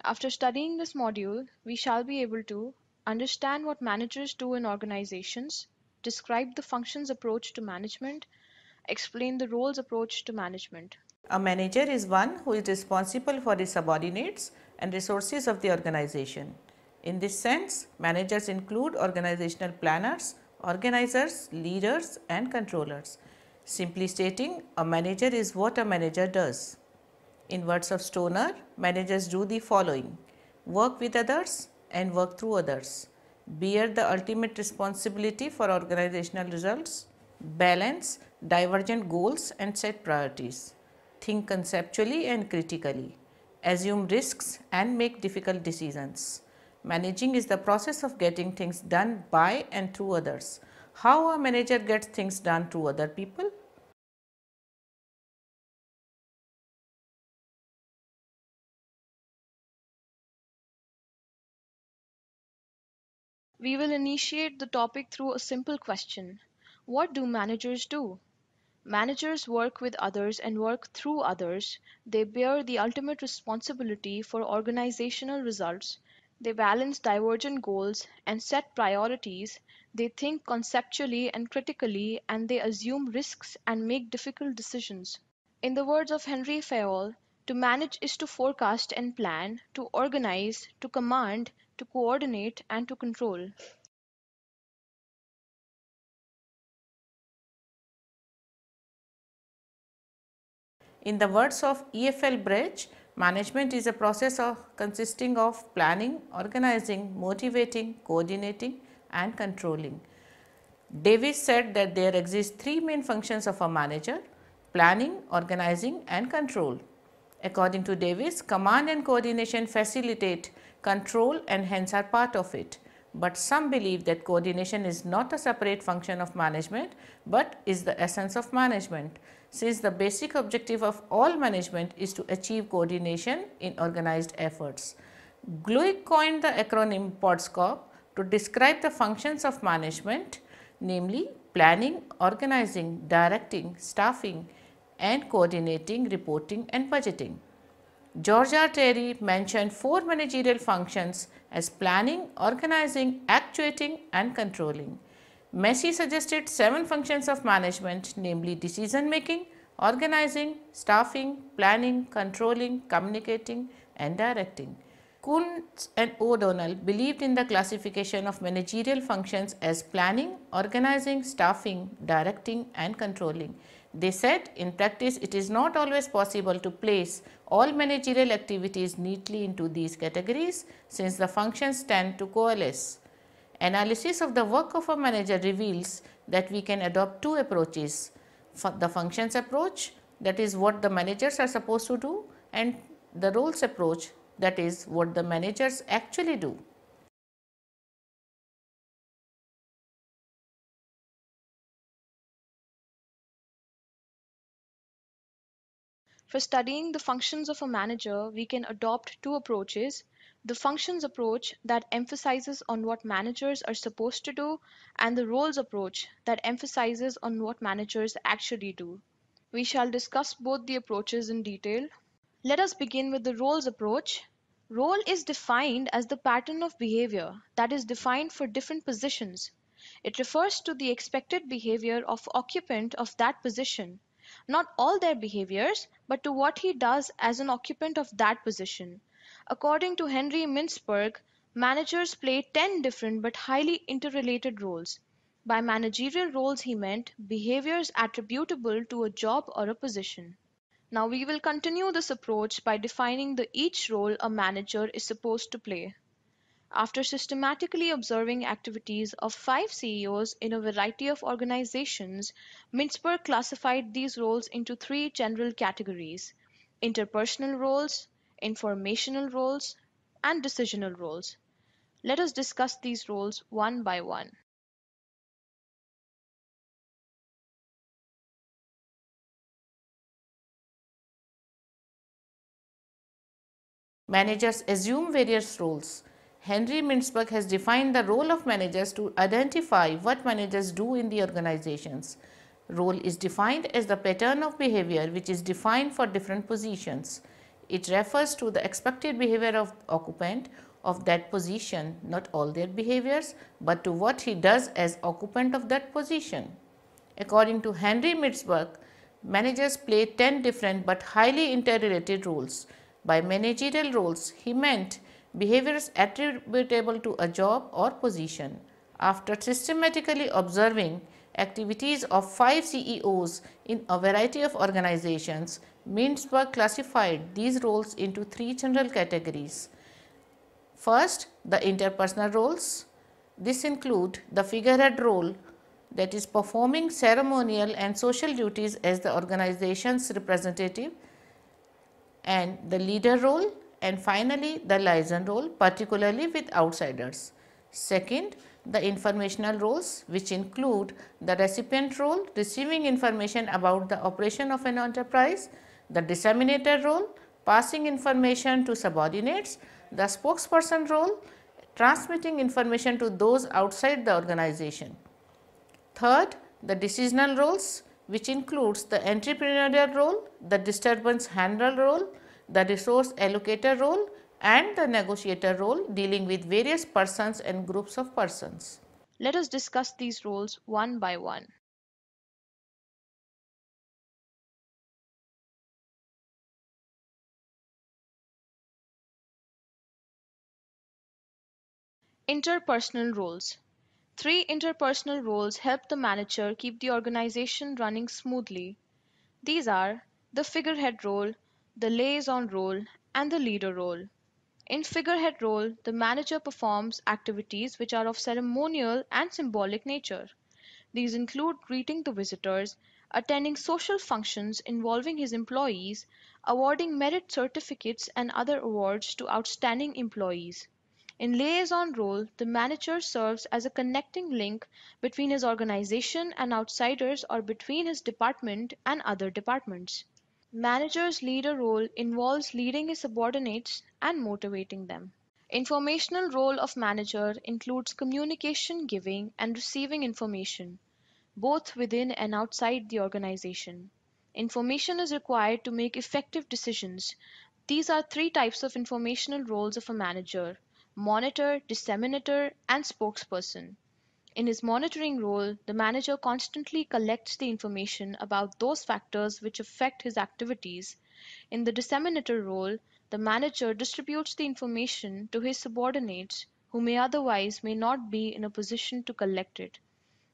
After studying this module, we shall be able to understand what managers do in organizations, describe the functions approach to management, explain the roles approach to management. A manager is one who is responsible for the subordinates and resources of the organization. In this sense, managers include organizational planners, organizers, leaders and controllers. Simply stating, a manager is what a manager does. In words of Stoner, managers do the following: work with others and work through others, bear the ultimate responsibility for organizational results, balance divergent goals and set priorities, think conceptually and critically, assume risks and make difficult decisions. Managing is the process of getting things done by and through others. How a manager gets things done through other people? We will initiate the topic through a simple question. What do managers do? Managers work with others and work through others. They bear the ultimate responsibility for organizational results. They balance divergent goals and set priorities. They think conceptually and critically, and they assume risks and make difficult decisions. In the words of Henry Fayol, to manage is to forecast and plan, to organize, to command, to coordinate, and to control. In the words of E.F.L. Bridge, management is a process consisting of planning, organizing, motivating, coordinating and controlling. Davis said that there exist three main functions of a manager: planning, organizing and control. According to Davis, command and coordination facilitate control and hence are part of it. But some believe that coordination is not a separate function of management, but is the essence of management, since the basic objective of all management is to achieve coordination in organized efforts. Gluick coined the acronym PODSCOP to describe the functions of management, namely planning, organizing, directing, staffing and coordinating, reporting and budgeting. George R. Terry mentioned four managerial functions as planning, organizing, actuating and controlling. Massey suggested seven functions of management, namely decision making, organizing, staffing, planning, controlling, communicating and directing. Kuntz and O'Donnell believed in the classification of managerial functions as planning, organizing, staffing, directing and controlling. They said in practice it is not always possible to place all managerial activities neatly into these categories, since the functions tend to coalesce. Analysis of the work of a manager reveals that we can adopt two approaches: the functions approach, that is what the managers are supposed to do, and the roles approach, that is what the managers actually do. For studying the functions of a manager, we can adopt two approaches: the functions approach that emphasizes on what managers are supposed to do, and the roles approach that emphasizes on what managers actually do. We shall discuss both the approaches in detail. Let us begin with the roles approach. Role is defined as the pattern of behavior that is defined for different positions. It refers to the expected behavior of occupant of that position, not all their behaviors, but to what he does as an occupant of that position. According to Henry Mintzberg, managers play 10 different but highly interrelated roles. By managerial roles, he meant behaviors attributable to a job or a position. Now we will continue this approach by defining each role a manager is supposed to play. After systematically observing activities of 5 CEOs in a variety of organizations, Mintzberg classified these roles into three general categories: interpersonal roles, informational roles, and decisional roles. Let us discuss these roles one by one. Managers assume various roles. Henry Mintzberg has defined the role of managers to identify what managers do in the organizations. Role is defined as the pattern of behavior which is defined for different positions. It refers to the expected behavior of occupant of that position, not all their behaviors, but to what he does as occupant of that position. According to Henry Mitzberg, managers play 10 different but highly interrelated roles. By managerial roles, he meant behaviors attributable to a job or position. After systematically observing activities of 5 CEOs in a variety of organizations, Mitzberg classified these roles into 3 general categories. First, the interpersonal roles. This include the figurehead role, that is performing ceremonial and social duties as the organization's representative, and the leader role, and finally the liaison role, particularly with outsiders. Second, the informational roles, which include the recipient role, receiving information about the operation of an enterprise, the disseminator role, passing information to subordinates, the spokesperson role, transmitting information to those outside the organization. Third, the decisional roles, which includes the entrepreneurial role, the disturbance handler role, the resource allocator role, and the negotiator role, dealing with various persons and groups of persons. Let us discuss these roles one by one. Interpersonal roles. 3 interpersonal roles help the manager keep the organization running smoothly. These are the figurehead role, the liaison role, and the leader role. In figurehead role, the manager performs activities which are of ceremonial and symbolic nature. These include greeting the visitors, attending social functions involving his employees, awarding merit certificates and other awards to outstanding employees. In liaison role, the manager serves as a connecting link between his organization and outsiders or between his department and other departments. Manager's leader role involves leading his subordinates and motivating them. Informational role of manager includes communication, giving and receiving information, both within and outside the organization. Information is required to make effective decisions. These are 3 types of informational roles of a manager: monitor, disseminator, and spokesperson. In his monitoring role, the manager constantly collects the information about those factors which affect his activities. In the disseminator role, the manager distributes the information to his subordinates who may not be in a position to collect it.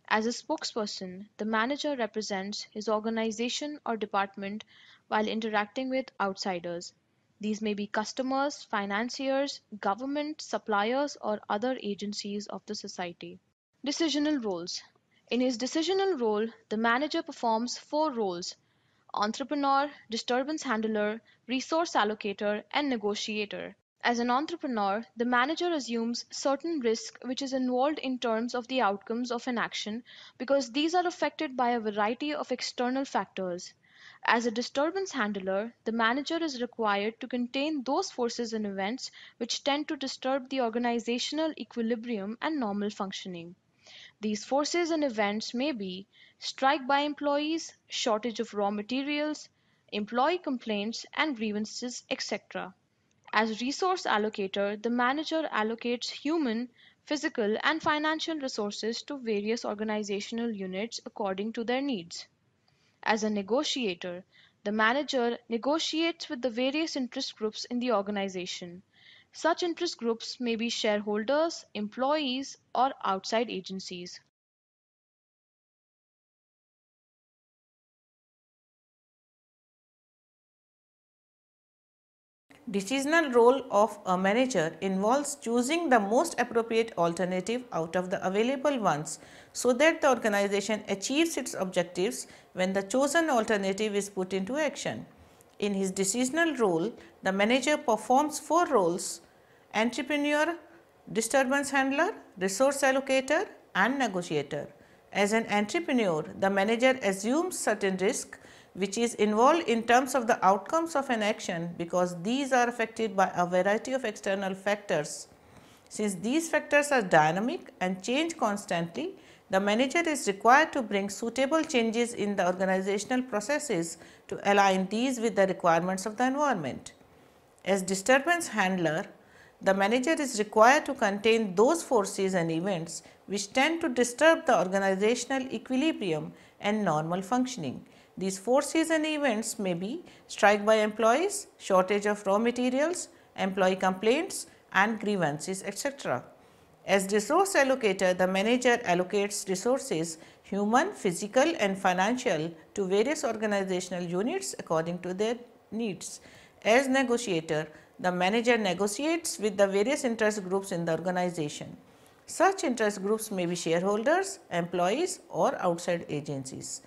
As a spokesperson, the manager represents his organization or department while interacting with outsiders. These may be customers, financiers, government, suppliers, or other agencies of the society. Decisional roles. In his decisional role, the manager performs 4 roles: entrepreneur, disturbance handler, resource allocator, and negotiator. As an entrepreneur, the manager assumes certain risk which is involved in terms of the outcomes of an action because these are affected by a variety of external factors. As a disturbance handler, the manager is required to contain those forces and events which tend to disturb the organizational equilibrium and normal functioning. These forces and events may be strike by employees, shortage of raw materials, employee complaints and grievances, etc. As resource allocator, the manager allocates human, physical, and financial resources to various organizational units according to their needs. As a negotiator, the manager negotiates with the various interest groups in the organization. Such interest groups may be shareholders, employees, or outside agencies. Decisional role of a manager involves choosing the most appropriate alternative out of the available ones so that the organization achieves its objectives when the chosen alternative is put into action. In his decisional role, the manager performs 4 roles: entrepreneur, disturbance handler, resource allocator, and negotiator. As an entrepreneur, the manager assumes certain risk which is involved in terms of the outcomes of an action because these are affected by a variety of external factors. Since these factors are dynamic and change constantly, the manager is required to bring suitable changes in the organizational processes to align these with the requirements of the environment. As disturbance handler, the manager is required to contain those forces and events which tend to disturb the organizational equilibrium and normal functioning. These forces and events may be strike by employees, shortage of raw materials, employee complaints and grievances, etc. As resource allocator, the manager allocates resources, human, physical and financial, to various organizational units according to their needs. As negotiator, the manager negotiates with the various interest groups in the organization. Such interest groups may be shareholders, employees or outside agencies.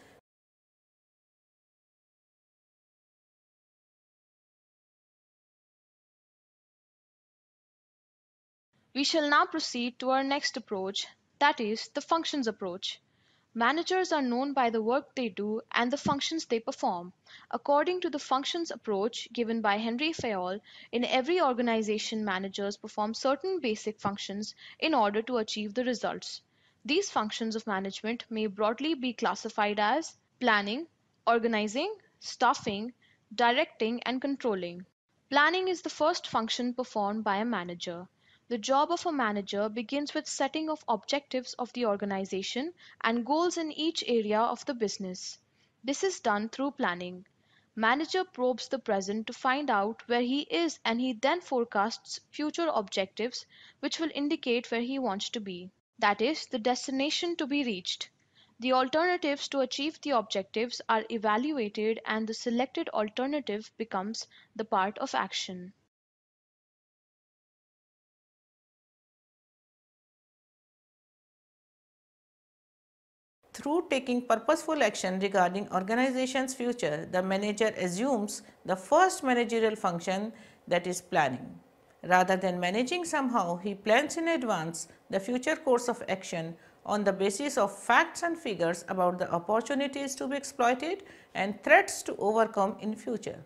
We shall now proceed to our next approach, that is, the functions approach. Managers are known by the work they do and the functions they perform. According to the functions approach given by Henry Fayol, in every organization, managers perform certain basic functions in order to achieve the results. These functions of management may broadly be classified as planning, organizing, staffing, directing, and controlling. Planning is the first function performed by a manager. The job of a manager begins with setting of objectives of the organization and goals in each area of the business. This is done through planning. Manager probes the present to find out where he is and he then forecasts future objectives which will indicate where he wants to be. That is, the destination to be reached. The alternatives to achieve the objectives are evaluated and the selected alternative becomes the part of action. Through taking purposeful action regarding organization's future, the manager assumes the first managerial function, that is planning. Rather than managing somehow, he plans in advance the future course of action on the basis of facts and figures about the opportunities to be exploited and threats to overcome in future.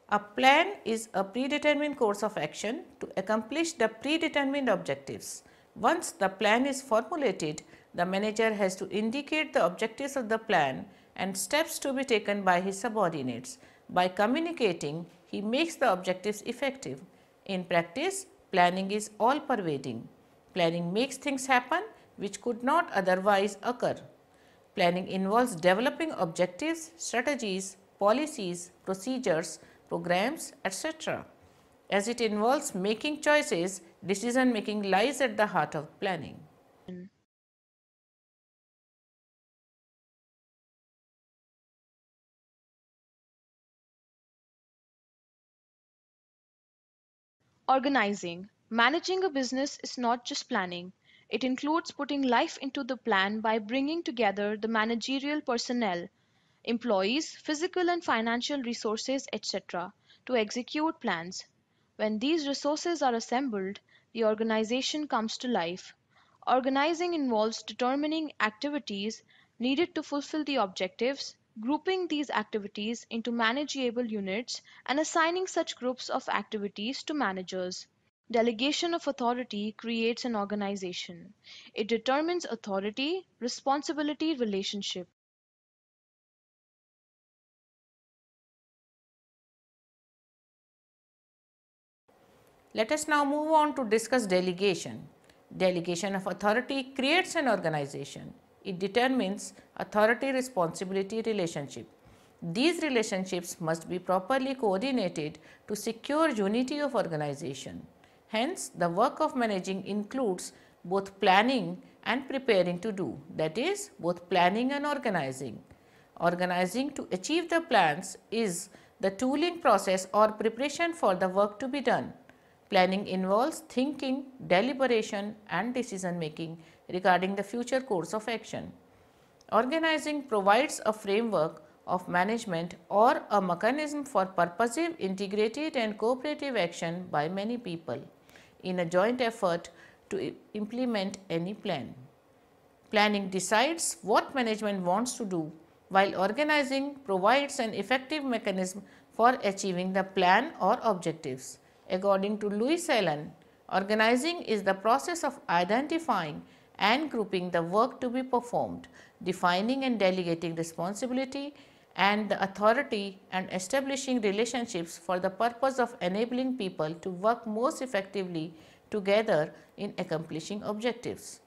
A plan is a predetermined course of action to accomplish the predetermined objectives. Once the plan is formulated, the manager has to indicate the objectives of the plan and steps to be taken by his subordinates. By communicating, he makes the objectives effective. In practice, planning is all pervading. Planning makes things happen which could not otherwise occur. Planning involves developing objectives, strategies, policies, procedures, programs, etc. As it involves making choices, decision making lies at the heart of planning. Organizing. Managing a business is not just planning. It includes putting life into the plan by bringing together the managerial personnel, employees, physical and financial resources, etc., to execute plans. When these resources are assembled, the organization comes to life. Organizing involves determining activities needed to fulfill the objectives, grouping these activities into manageable units, and assigning such groups of activities to managers. Delegation of authority creates an organization. It determines authority responsibility relationship. Let us now move on to discuss delegation. Delegation of authority creates an organization. It determines authority responsibility relationship. These relationships must be properly coordinated to secure unity of organization. Hence, the work of managing includes both planning and preparing to do, that is, both planning and organizing. Organizing to achieve the plans is the tooling process or preparation for the work to be done. Planning involves thinking, deliberation and decision making regarding the future course of action. Organizing provides a framework of management or a mechanism for purposive, integrated and cooperative action by many people in a joint effort to implement any plan. Planning decides what management wants to do, while organizing provides an effective mechanism for achieving the plan or objectives. According to Louis Allen, organizing is the process of identifying and grouping the work to be performed, defining and delegating responsibility, and the authority and establishing relationships for the purpose of enabling people to work most effectively together in accomplishing objectives.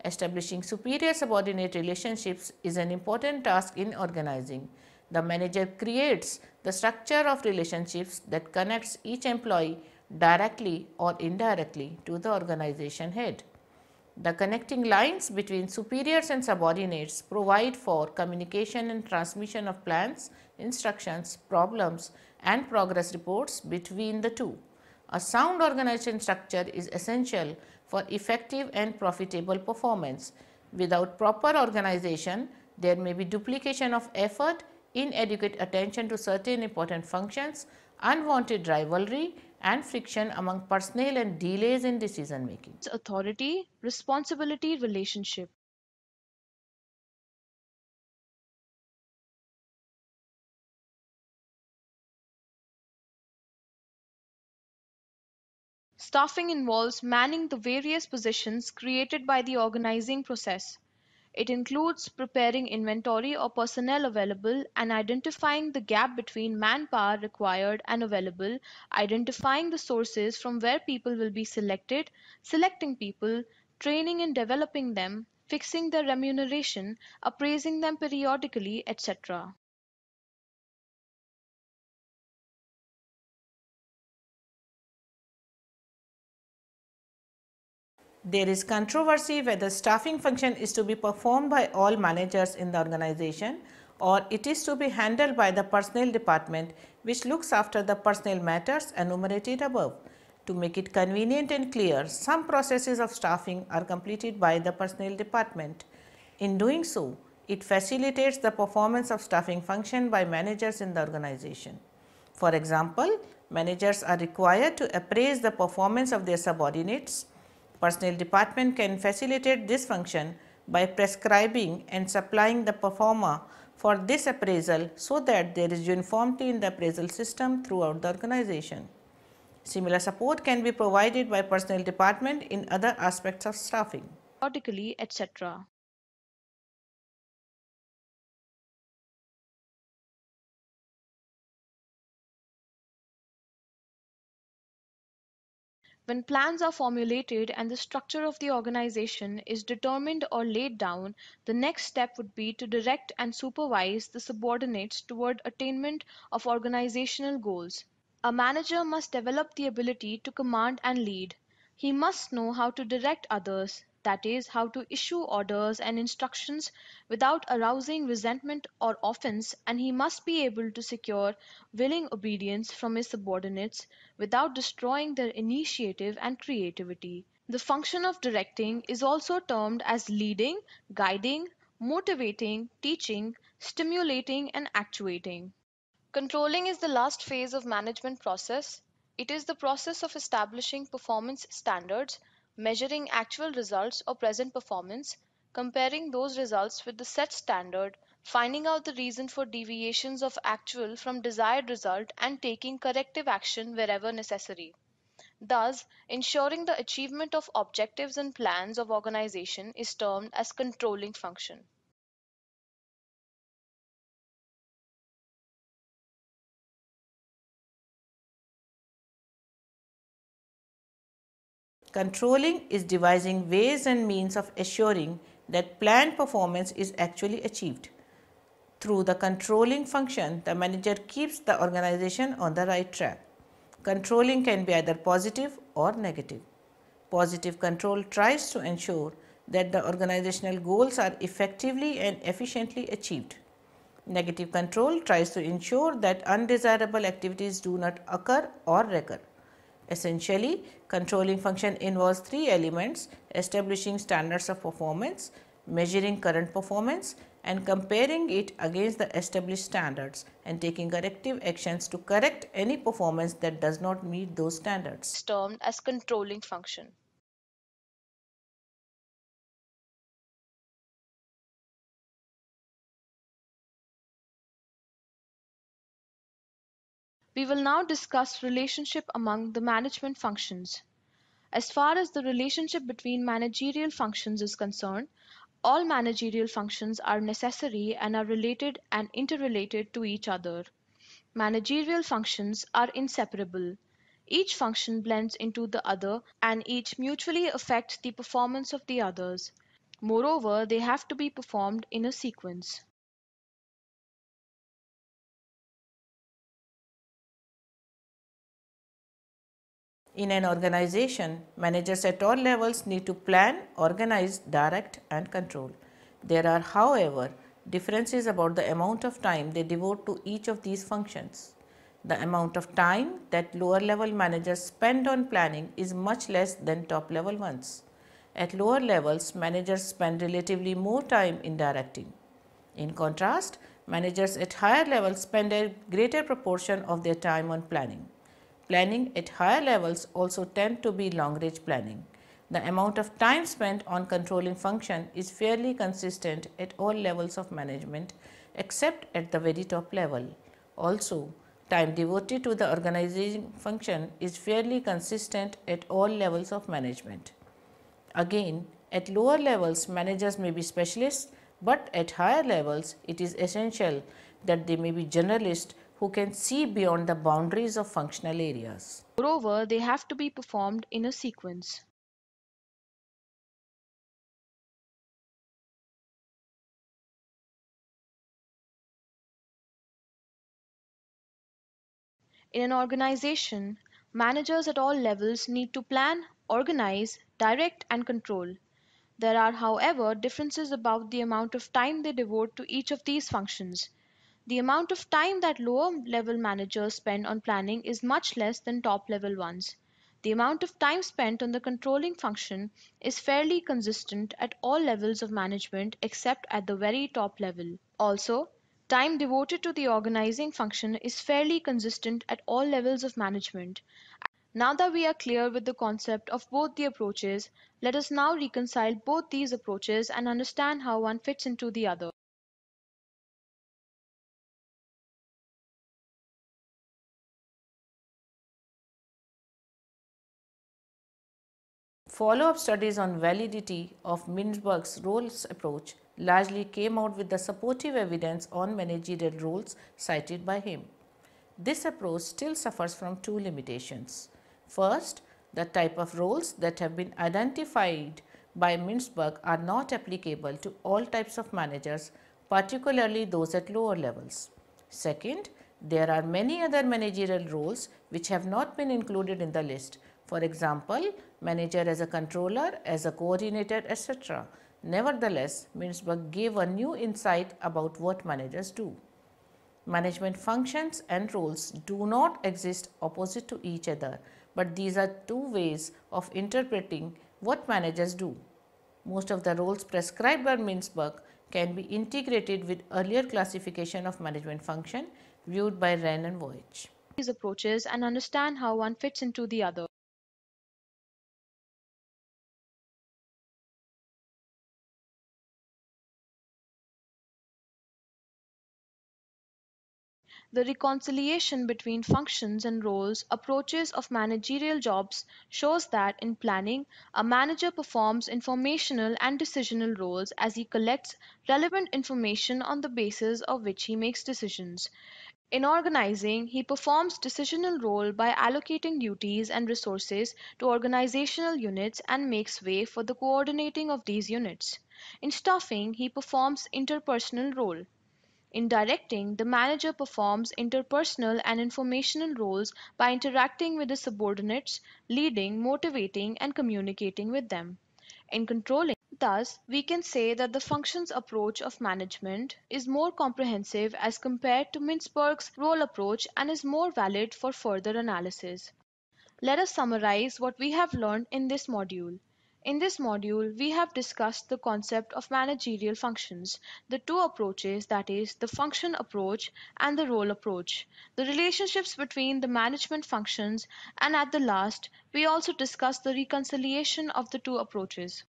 Establishing superior subordinate relationships is an important task in organizing. The manager creates the structure of relationships that connects each employee directly or indirectly to the organization head. The connecting lines between superiors and subordinates provide for communication and transmission of plans, instructions, problems, and progress reports between the two. A sound organization structure is essential for effective and profitable performance. Without proper organization, there may be duplication of effort, inadequate attention to certain important functions, unwanted rivalry, and friction among personnel and delays in decision making. Authority responsibility relationship. Staffing involves manning the various positions created by the organizing process. It includes preparing inventory of personnel available and identifying the gap between manpower required and available, identifying the sources from where people will be selected, selecting people, training and developing them, fixing their remuneration, appraising them periodically, etc. There is controversy whether staffing function is to be performed by all managers in the organization or it is to be handled by the personnel department, which looks after the personnel matters enumerated above. To make it convenient and clear, some processes of staffing are completed by the personnel department. In doing so, it facilitates the performance of staffing function by managers in the organization. For example, managers are required to appraise the performance of their subordinates. Personnel department can facilitate this function by prescribing and supplying the performer for this appraisal so that there is uniformity in the appraisal system throughout the organization. Similar support can be provided by personnel department in other aspects of staffing. Periodically, etc. When plans are formulated and the structure of the organization is determined or laid down, the next step would be to direct and supervise the subordinates toward attainment of organizational goals. A manager must develop the ability to command and lead. He must know how to direct others, that is, how to issue orders and instructions without arousing resentment or offense, and he must be able to secure willing obedience from his subordinates without destroying their initiative and creativity. The function of directing is also termed as leading, guiding, motivating, teaching, stimulating, and actuating. Controlling is the last phase of management process. It is the process of establishing performance standards, measuring actual results or present performance, comparing those results with the set standard, finding out the reason for deviations of actual from desired result and taking corrective action wherever necessary. Thus, ensuring the achievement of objectives and plans of organization is termed as controlling function. Controlling is devising ways and means of assuring that planned performance is actually achieved. Through the controlling function, the manager keeps the organization on the right track. Controlling can be either positive or negative. Positive control tries to ensure that the organizational goals are effectively and efficiently achieved. Negative control tries to ensure that undesirable activities do not occur or recur. Essentially, controlling function involves three elements: establishing standards of performance, measuring current performance, and comparing it against the established standards and taking corrective actions to correct any performance that does not meet those standards. Termed as controlling function. We will now discuss relationship among the management functions. As far as the relationship between managerial functions is concerned, All managerial functions are necessary and are related and interrelated to each other. Managerial functions are inseparable. Each function blends into the other and each mutually affects the performance of the others. Moreover, they have to be performed in a sequence. In an organization, managers at all levels need to plan, organize, direct, and control. There are, however, differences about the amount of time they devote to each of these functions. The amount of time that lower level managers spend on planning is much less than top level ones. At lower levels, managers spend relatively more time in directing. In contrast, managers at higher levels spend a greater proportion of their time on planning. Planning at higher levels also tend to be long range planning. The amount of time spent on controlling function is fairly consistent at all levels of management except at the very top level. Also, time devoted to the organizing function is fairly consistent at all levels of management. Again, at lower levels, managers may be specialists, but at higher levels, it is essential that they may be generalists who can see beyond the boundaries of functional areas. Moreover, they have to be performed in a sequence. In an organization, managers at all levels need to plan, organize, direct, and control. There are, however, differences about the amount of time they devote to each of these functions. The amount of time that lower level managers spend on planning is much less than top level ones. The amount of time spent on the controlling function is fairly consistent at all levels of management except at the very top level. Also, time devoted to the organizing function is fairly consistent at all levels of management. Now that we are clear with the concept of both the approaches, let us now reconcile both these approaches and understand how one fits into the other. Follow-up studies on validity of Mintzberg's roles approach largely came out with the supportive evidence on managerial roles cited by him. This approach still suffers from two limitations. First, the type of roles that have been identified by Mintzberg are not applicable to all types of managers, particularly those at lower levels. Second, there are many other managerial roles which have not been included in the list. For example, manager as a controller, as a coordinator, etc. Nevertheless, Mintzberg gave a new insight about what managers do. Management functions and roles do not exist opposite to each other, but these are two ways of interpreting what managers do. Most of the roles prescribed by Mintzberg can be integrated with earlier classification of management function viewed by Wren and Voigt. These approaches and understand how one fits into the other. The reconciliation between functions and roles approaches of managerial jobs shows that in planning, a manager performs informational and decisional roles as he collects relevant information on the basis of which he makes decisions. In organizing, he performs decisional role by allocating duties and resources to organizational units and makes way for the coordinating of these units. In staffing, he performs interpersonal role. In directing, the manager performs interpersonal and informational roles by interacting with the subordinates, leading, motivating, and communicating with them. In controlling, thus, we can say that the functions approach of management is more comprehensive as compared to Mintzberg's role approach and is more valid for further analysis. Let us summarize what we have learned in this module. In this module, we have discussed the concept of managerial functions, the two approaches, that is, the function approach and the role approach, the relationships between the management functions, and at the last, we also discussed the reconciliation of the two approaches.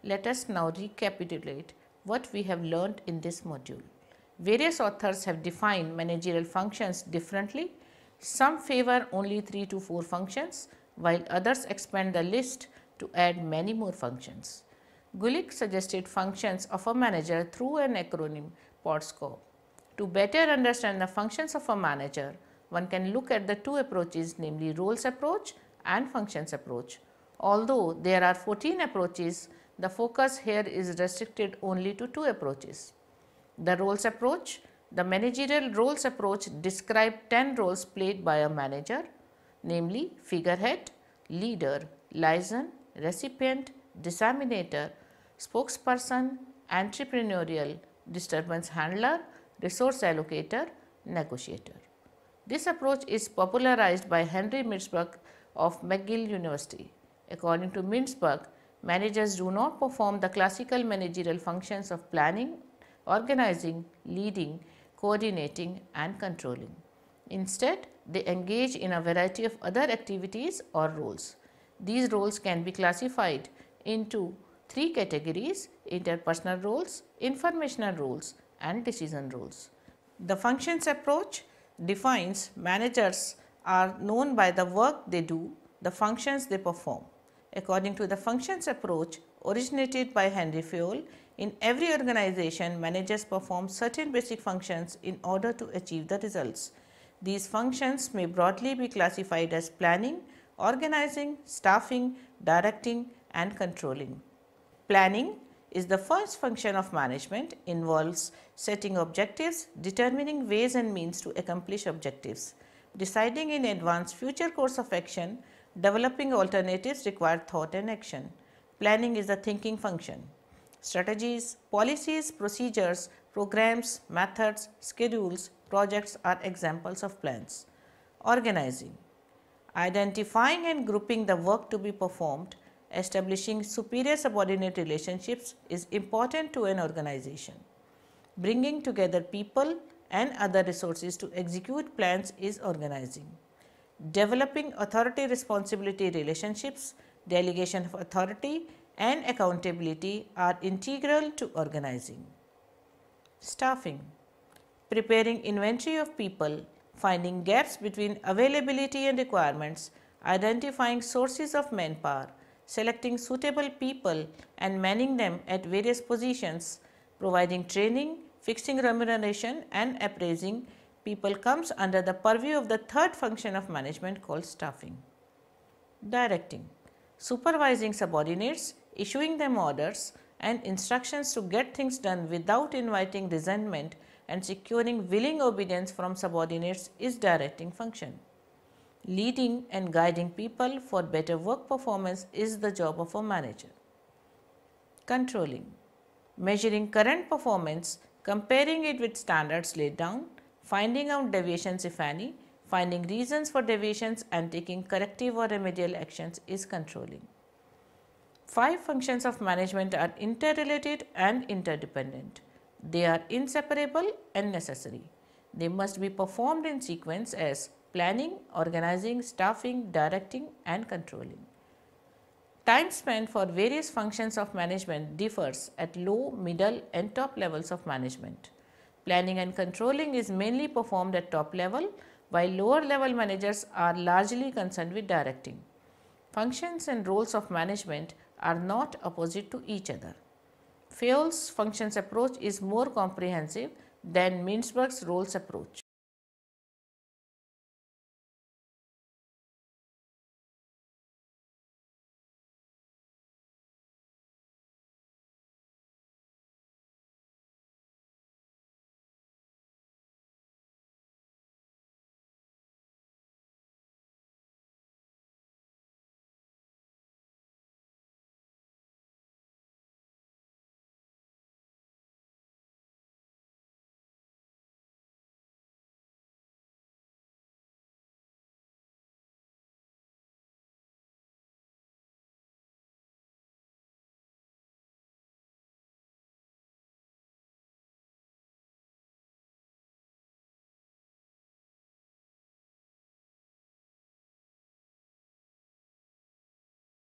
Let us now recapitulate what we have learned in this module. Various authors have defined managerial functions differently. Some favor only 3 to 4 functions, while others expand the list to add many more functions. Gulick suggested functions of a manager through an acronym PODSCOP. To better understand the functions of a manager, one can look at the two approaches, namely roles approach and functions approach. Although there are 14 approaches, the focus here is restricted only to two approaches. The roles approach. The managerial roles approach describes 10 roles played by a manager, namely figurehead, leader, liaison, recipient, disseminator, spokesperson, entrepreneurial, disturbance handler, resource allocator, negotiator. This approach is popularized by Henry Mintzberg of McGill University. According to Mintzberg, managers do not perform the classical managerial functions of planning, organizing, leading, coordinating, and controlling. Instead, they engage in a variety of other activities or roles. These roles can be classified into three categories: interpersonal roles, informational roles, and decision roles. The functions approach defines managers are known by the work they do, the functions they perform. According to the functions approach originated by Henry Fayol, in every organization, managers perform certain basic functions in order to achieve the results. These functions may broadly be classified as planning, organizing, staffing, directing, and controlling. Planning is the first function of management, involves setting objectives, determining ways and means to accomplish objectives, deciding in advance future course of action, developing alternatives require thought and action. Planning is the thinking function. Strategies, policies, procedures, programs, methods, schedules, projects are examples of plans. Organizing, identifying and grouping the work to be performed, establishing superior subordinate relationships is important to an organization. Bringing together people and other resources to execute plans is organizing. Developing authority responsibility relationships, delegation of authority, and accountability are integral to organizing. Staffing, preparing inventory of people, finding gaps between availability and requirements, identifying sources of manpower, selecting suitable people and manning them at various positions, providing training, fixing remuneration, and appraising people comes under the purview of the third function of management called staffing. Directing, supervising subordinates, issuing them orders and instructions to get things done without inviting resentment and securing willing obedience from subordinates is directing function. Leading and guiding people for better work performance is the job of a manager. Controlling, measuring current performance, comparing it with standards laid down, finding out deviations if any, finding reasons for deviations and taking corrective or remedial actions is controlling. 5 functions of management are interrelated and interdependent. They are inseparable and necessary. They must be performed in sequence as planning, organizing, staffing, directing, and controlling. Time spent for various functions of management differs at low, middle, and top levels of management. Planning and controlling is mainly performed at top level, while lower level managers are largely concerned with directing. Functions and roles of management are not opposite to each other. Fayol's functions approach is more comprehensive than Mintzberg's roles approach.